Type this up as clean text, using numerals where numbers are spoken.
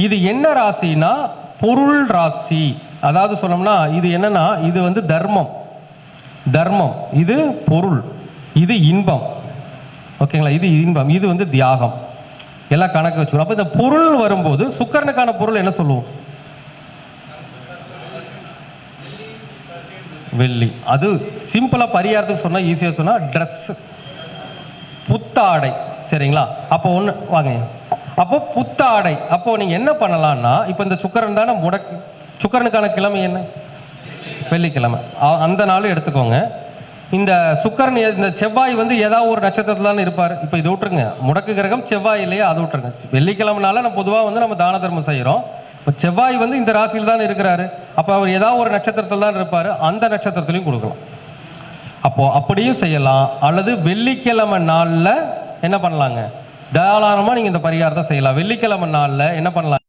இது என்ன ராசினா பொருள் ராசி. அதாவது சொன்னோம்னா இது என்னன்னா, இது வந்து தர்மம், இது பொருள், இது இன்பம். ஓகேங்களா? இது இன்பம், இது வந்து தியாகம். எல்லாம் கணக்கு வச்சுக்கணும். அப்போ இந்த பொருள் வரும்போது சுக்கிரனுக்கான பொருள் என்ன சொல்லுவோம்? வெள்ளி. அது சிம்பிளா பரிகாரத்துக்கு சொன்னா, ஈஸியா சொன்னா ட்ரெஸ், புத்தாடை. சரிங்களா? அப்போ ஒன்று வாங்க. அப்போ புத்தாடை. அப்போ நீங்க என்ன பண்ணலாம்னா, இப்போ இந்த சுக்கிரன் தானே முடக்கு, சுக்கிரனுக்கான கிழமை என்ன? வெள்ளிக்கிழமை. அந்த நாள் எடுத்துக்கோங்க. இந்த சுக்கிரன், இந்த செவ்வாய் வந்து ஏதாவது ஒரு நட்சத்திரத்துல தான் இருப்பார். இப்போ இது விட்டுருங்க, முடக்கு கிரகம் செவ்வாய் இல்லையா, அது விட்டுருங்க. வெள்ளிக்கிழமைனால நம்ம பொதுவாக வந்து நம்ம தான தர்மம் செய்கிறோம். இப்போ செவ்வாய் வந்து இந்த ராசியில் தான் இருக்கிறாரு. அப்போ அவர் ஏதாவது ஒரு நட்சத்திரத்தில் தான் இருப்பார், அந்த நட்சத்திரத்திலையும் கொடுக்கலாம். அப்போ அப்படியும் செய்யலாம். அல்லது வெள்ளிக்கிழமை நாளில் என்ன பண்ணலாங்க, தாராளமாக நீங்கள் இந்த பரிகாரத்தை செய்யலாம். வெள்ளிக்கிழமை நாளில் என்ன பண்ணலாம்?